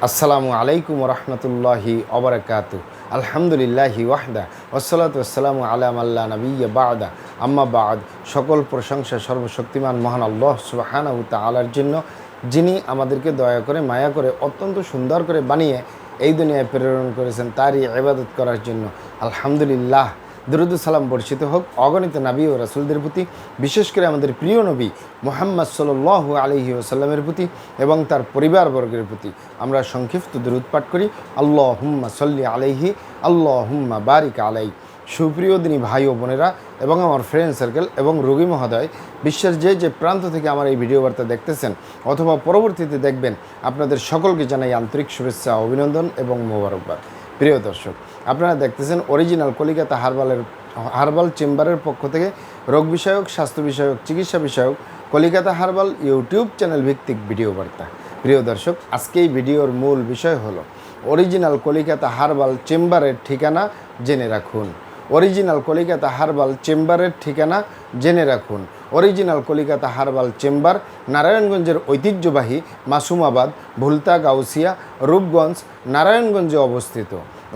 আসসালামু আলাইকুম রহমতুল্লাহি ওবরাকাতু। আলহামদুলিল্লাহি ওয়াহদা ওয়াসসালাতু ওয়াসসালামু আলা মাল্লা নাবিয়্যা বা'দা আম্মা বা'দ। সকল প্রশংসা সর্বশক্তিমান মহান আল্লাহ সুবহানাহু ওয়া তাআলার জন্য, যিনি আমাদেরকে দয়া করে মায়া করে অত্যন্ত সুন্দর করে বানিয়ে এই দুনিয়ায় প্রেরণ করেছেন তারই ইবাদত করার জন্য। আলহামদুলিল্লাহ। দরুদ ও সালাম বর্ষিত হোক অগণিত নবী ও রাসূলদের প্রতি, বিশেষ করে আমাদের প্রিয় নবী মুহাম্মদ সাল্লাল্লাহু আলাইহি ওয়াসাল্লামের প্রতি এবং তার পরিবারবর্গের প্রতি আমরা সংক্ষিপ্ত দরুদ পাঠ করি। আল্লাহুম্মা সাল্লি আলাইহি, আল্লাহুম্মা বারিক আলাইহি। সুপ্রিয় দিনী ভাই ও বোনেরা এবং আমার ফ্রেন্ড সার্কেল এবং রোগী মহোদয়, বিশ্বের যে প্রান্ত থেকে আমার এই ভিডিও বার্তা দেখতেছেন অথবা পরবর্তীতে দেখবেন, আপনাদের সকলকে জানাই আন্তরিক শুভেচ্ছা, অভিনন্দন এবং মোবারকবাদ। প্রিয় দর্শক, আপনারা দেখতেছেন অরিজিনাল কলিকাতা হার্বাল চেম্বারের পক্ষ থেকে রোগ বিষয়ক, স্বাস্থ্য বিষয়ক, চিকিৎসা বিষয়ক কলিকাতা হার্বাল ইউটিউব চ্যানেল ভিত্তিক ভিডিও বার্তা। প্রিয় দর্শক, আজকে এই ভিডিওর মূল বিষয় হলো অরিজিনাল কলিকাতা হার্বাল চেম্বারের ঠিকানা জেনে রাখুন। অরিজিনাল কলিকাতা হার্বাল চেম্বারের ঠিকানা জেনে রাখুন। অরিজিনাল কলিকাতা হার্বাল চেম্বার নারায়ণগঞ্জের ঐতিহ্যবাহী মাসুমাবাদ, ভুলতা, গাউসিয়া, রূপগঞ্জ, নারায়ণগঞ্জে অবস্থিত।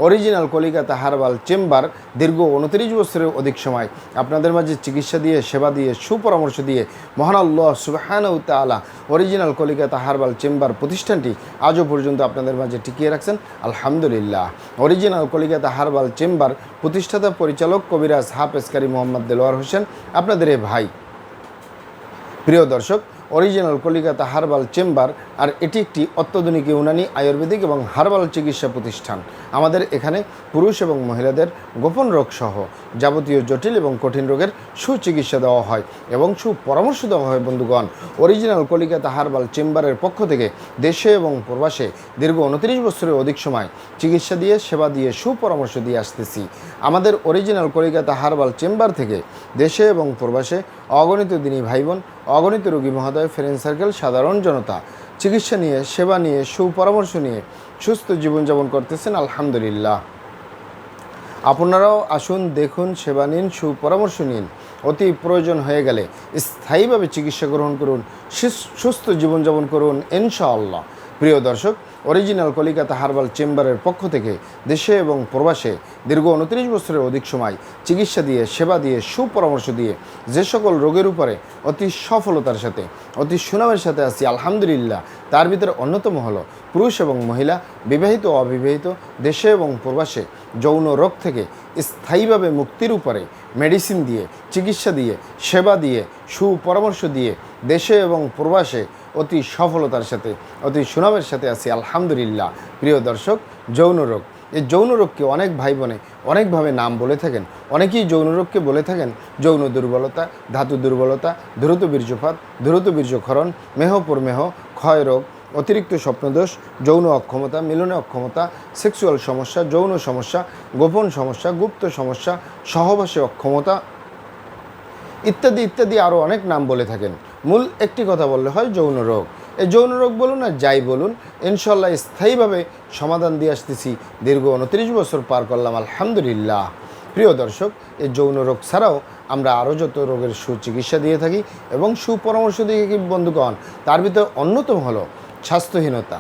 অরিজিনাল কলিকাতা হার্বাল চেম্বার দীর্ঘ 29 বছরের অধিক সময় আপনাদের মাঝে চিকিৎসা দিয়ে, সেবা দিয়ে, সুপরামর্শ দিয়ে মহান আল্লাহ সুবহানাহু ওয়া তাআলা অরিজিনাল কলিকাতা হার্বাল চেম্বার প্রতিষ্ঠানটি আজও পর্যন্ত আপনাদের মাঝে টিকিয়ে রাখছেন। আলহামদুলিল্লাহ। অরিজিনাল কলিকাতা হার্বাল চেম্বার প্রতিষ্ঠাতা পরিচালক কবিরাজ হাফেজ কারি মোহাম্মদ দেলোয়ার হোসেন, আপনাদের এ ভাই। প্রিয় দর্শক, অরিজিনাল কলিকাতা হার্বাল চেম্বার আর এটি একটি অত্যাধুনিক ইউনানি, আয়ুর্বেদিক এবং হার্বাল চিকিৎসা প্রতিষ্ঠান। আমাদের এখানে পুরুষ এবং মহিলাদের গোপন রোগ সহ যাবতীয় জটিল এবং কঠিন রোগের সুচিকিৎসা দেওয়া হয় এবং সুপরামর্শ দেওয়া হয়। বন্ধুগণ, অরিজিনাল কলিকাতা হার্বাল চেম্বারের পক্ষ থেকে দেশে এবং প্রবাসে দীর্ঘ 29 বছরের অধিক সময় চিকিৎসা দিয়ে, সেবা দিয়ে, সুপরামর্শ দিয়ে আসতেছি। আমাদের অরিজিনাল কলিকাতা হার্বাল চেম্বার থেকে দেশে এবং প্রবাসে অগণিত দিনী ভাই বোন, অগণিত রোগী মহোদয়, ফ্রেন্ড সার্কেল, সাধারণ জনতা চিকিৎসা নিয়ে, সেবা নিয়ে, সুপরামর্শ নিয়ে সুস্থ জীবনযাপন করতেছেন। আলহামদুলিল্লাহ। আপনারাও আসুন, দেখুন, সেবা নিন, সুপরামর্শ নিন। অতি প্রয়োজন হয়ে গেলে স্থায়ীভাবে চিকিৎসা গ্রহণ করুন, সুস্থ জীবনযাপন করুন ইনশাআল্লাহ। প্রিয় দর্শক, অরিজিনাল কলিকাতা হার্বাল চেম্বারের পক্ষ থেকে দেশে এবং প্রবাসে দীর্ঘ 29 বছরের অধিক সময় চিকিৎসা দিয়ে, সেবা দিয়ে, সুপরামর্শ দিয়ে যে সকল রোগের উপরে অতি সফলতার সাথে, অতি সুনামের সাথে আছি আলহামদুলিল্লাহ, তার ভিতরে অন্যতম হলো পুরুষ এবং মহিলা, বিবাহিত ও অবিবাহিত, দেশে এবং প্রবাসে যৌন রোগ থেকে স্থায়ীভাবে মুক্তির উপরে মেডিসিন দিয়ে, চিকিৎসা দিয়ে, সেবা দিয়ে, সুপরামর্শ দিয়ে দেশে এবং প্রবাসে অতি সফলতার সাথে, অতি সুনামের সাথে আছি আলহামদুলিল্লাহ। প্রিয় দর্শক, যৌন রোগ, এই যৌন রোগকে অনেক ভাই বোনে অনেকভাবে নাম বলে থাকেন। অনেকেই যৌন রোগকে বলে থাকেন যৌন দুর্বলতা, ধাতু দুর্বলতা, দ্রুত বীর্যপাত, দ্রুত বীর্যক্ষরণ, মেহপরমেহ, ক্ষয় রোগ, অতিরিক্ত স্বপ্নদোষ, যৌন অক্ষমতা, মিলনে অক্ষমতা, সেক্সুয়াল সমস্যা, যৌন সমস্যা, গোপন সমস্যা, গুপ্ত সমস্যা, সহবাসে অক্ষমতা ইত্যাদি ইত্যাদি আরও অনেক নাম বলে থাকেন। মূল একটি কথা বললে হয় যৌন রোগ। এই যৌন রোগ বলুন আর যাই বলুন, ইনশাল্লাহ স্থায়ীভাবে সমাধান দিয়ে আসতেছি। দীর্ঘ 29 বছর পার করলাম আলহামদুলিল্লাহ। প্রিয় দর্শক, এই যৌন রোগ ছাড়াও আমরা আরও যত রোগের সুচিকিৎসা দিয়ে থাকি এবং সুপরামর্শ দিয়ে থাকি বন্ধুগণ, তার ভিতরে অন্যতম হলো স্বাস্থ্যহীনতা,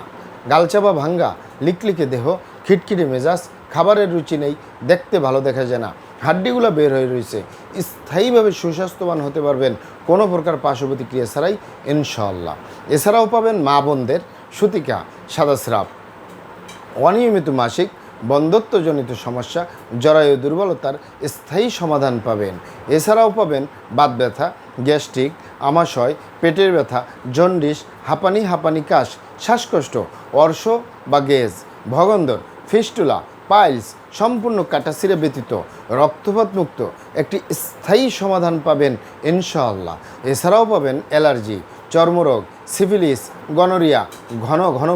গালচাপা ভাঙ্গা, লিকলিকে দেহ, খিটখিটে মেজাজ, খাবারের রুচি নেই, দেখতে ভালো দেখা যায় না, হাড্ডিগুলো বের হয়ে রয়েছে। স্থায়ীভাবে সুস্বাস্থ্যবান হতে পারবেন কোনো প্রকার পার্শ্ব প্রতিক্রিয়া ছাড়াই ইনশাআল্লাহ। এছাড়াও পাবেন মা বোনদের সূতিকা, সাদাস্রাব, অনিয়মিত মাসিক, বন্ধ্যত্বজনিত সমস্যা, জরায়ু দুর্বলতার স্থায়ী সমাধান পাবেন। এছাড়াও পাবেন বাত ব্যথা, গ্যাস্ট্রিক, আমাশয়, পেটের ব্যথা, জন্ডিস, হাঁপানি কাশ, শ্বাসকষ্ট, অর্শ বা গেজ, ভগন্দর, ফিস্টুলা, পাইলস সম্পূর্ণ কাটাছিঁড়ে ব্যতীত রক্তপাত মুক্ত একটি স্থায়ী সমাধান পাবেন ইনশাআল্লাহ। এছাড়াও পাবেন অ্যালার্জি, চর্মরোগ, সিফিলিস, গনোরিয়া, ঘন ঘন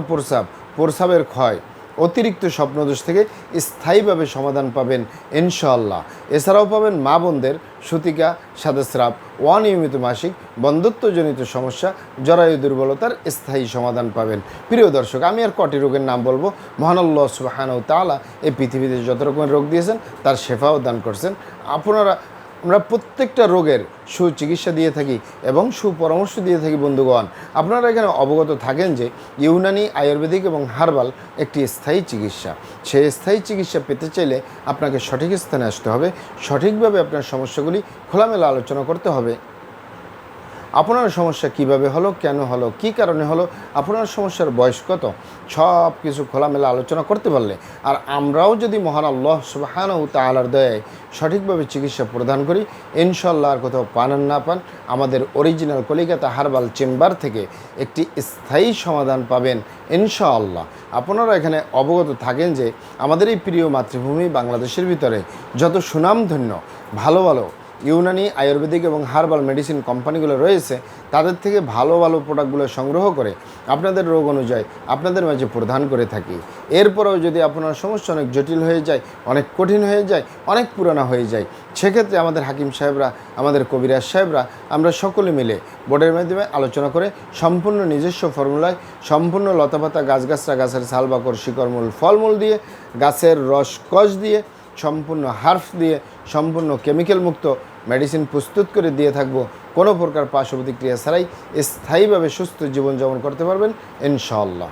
প্রস্রাবের ক্ষয়, অতিরিক্ত স্বপ্নদোষ থেকে স্থায়ীভাবে সমাধান পাবেন ইনশাআল্লাহ। এছাড়াও পাবেন মা বোনদের সূতিকা, সাদাস্রাব, অনিয়মিত মাসিক, বন্ধ্যত্বজনিত সমস্যা, জরায়ু দুর্বলতার স্থায়ী সমাধান পাবেন। প্রিয় দর্শক, আমি আর কটি রোগের নাম বলবো। মহান আল্লাহ সুবহানাহু ওয়া তাআলা এই পৃথিবীতে যত রকমের রোগ দিয়েছেন তার শেফাও দান করছেন। আপনারা আমরা প্রত্যেকটা রোগের সুচিকিৎসা দিয়ে থাকি এবং সুপরামর্শ দিয়ে থাকি। বন্ধুগণ, আপনারা এখানে অবগত থাকেন যে ইউনানি, আয়ুর্বেদিক এবং হার্বাল একটি স্থায়ী চিকিৎসা। সেই স্থায়ী চিকিৎসা পেতে চাইলে আপনাকে সঠিক স্থানে আসতে হবে, সঠিকভাবে আপনার সমস্যাগুলি খোলামেলা আলোচনা করতে হবে। আপনার সমস্যা কিভাবে হলো, কেন হলো, কি কারণে হলো, আপনার সমস্যার বয়স কত, সব কিছু খোলামেলা আলোচনা করতে পারলে, আর আমরাও যদি মহান আল্লাহ সুবহানাহু ওয়া তাআলার দয়ায় সঠিকভাবে চিকিৎসা প্রদান করি, ইনশাআল্লাহ আর কোথাও পান আর না পান, আমাদের অরিজিনাল কলিকাতা হার্বাল চেম্বার থেকে একটি স্থায়ী সমাধান পাবেন ইনশাআল্লাহ। আপনারা এখানে অবগত থাকেন যে আমাদের এই প্রিয় মাতৃভূমি বাংলাদেশের ভিতরে যত সুনামধন্য ভালো ভালো ইউনানি, আয়ুর্বেদিক এবং হার্বাল মেডিসিন কোম্পানিগুলো রয়েছে, তাদের থেকে ভালো ভালো প্রোডাক্টগুলো সংগ্রহ করে আপনাদের রোগ অনুযায়ী আপনাদের মাঝে প্রদান করে থাকি। এরপরেও যদি আপনার সমস্যা অনেক জটিল হয়ে যায়, অনেক কঠিন হয়ে যায়, অনেক পুরানো হয়ে যায়, সেক্ষেত্রে আমাদের হাকিম সাহেবরা, আমাদের কবিরাজ সাহেবরা, আমরা সকলে মিলে বোর্ডের মাধ্যমে আলোচনা করে সম্পূর্ণ নিজস্ব ফর্মুলায়, সম্পূর্ণ লতাপাতা, গাছগাছরা, গাছের ছাল, বাকড়, শিকড়, মূল, ফলমূল দিয়ে, গাছের রস কষ দিয়ে, সম্পূর্ণ হার্ফ দিয়ে, সম্পূর্ণ কেমিক্যাল মুক্ত মেডিসিন প্রস্তুত করে দিয়ে থাকবো। কোনো প্রকার পার্শ্ব প্রতিক্রিয়া ছাড়াই স্থায়ীভাবে সুস্থ জীবনযাপন করতে পারবেন ইনশাআল্লাহ।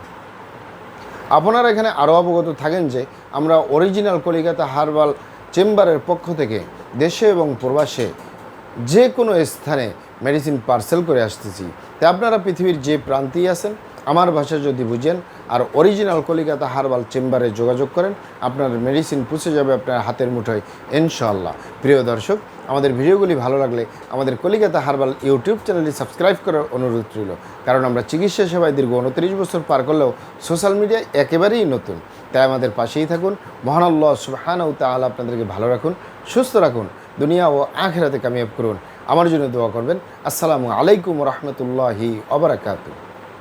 আপনারা এখানে আরও অবগত থাকেন যে আমরা অরিজিনাল কলিকাতা হার্বাল চেম্বারের পক্ষ থেকে দেশে এবং প্রবাসে যে কোনো স্থানে মেডিসিন পার্সেল করে আসতেছি। তাই আপনারা পৃথিবীর যে প্রান্তেই আছেন, আমার ভাষা যদি বুঝেন আর অরিজিনাল কলিকাতা হার্বাল চেম্বারে যোগাযোগ করেন, আপনার মেডিসিন পৌঁছে যাবে আপনার হাতের মুঠোয় ইনশাআল্লাহ। প্রিয় দর্শক, আমাদের ভিডিওগুলি ভালো লাগলে আমাদের কলিকাতা হার্বাল ইউটিউব চ্যানেলটি সাবস্ক্রাইব করার অনুরোধ রইল। কারণ আমরা চিকিৎসা সেবায় দীর্ঘ 29 বছর পার করলেও সোশ্যাল মিডিয়ায় একেবারেই নতুন। তাই আমাদের পাশেই থাকুন। মহান আল্লাহ সুবহানাহু ওয়া তাআলা আপনাদেরকে ভালো রাখুন, সুস্থ রাখুন, দুনিয়া ও আখিরাতে কামিয়াব করুন। আমার জন্য দোয়া করবেন। আসসালামু আলাইকুম ওয়া রাহমাতুল্লাহি ওয়া বারাকাতুহু।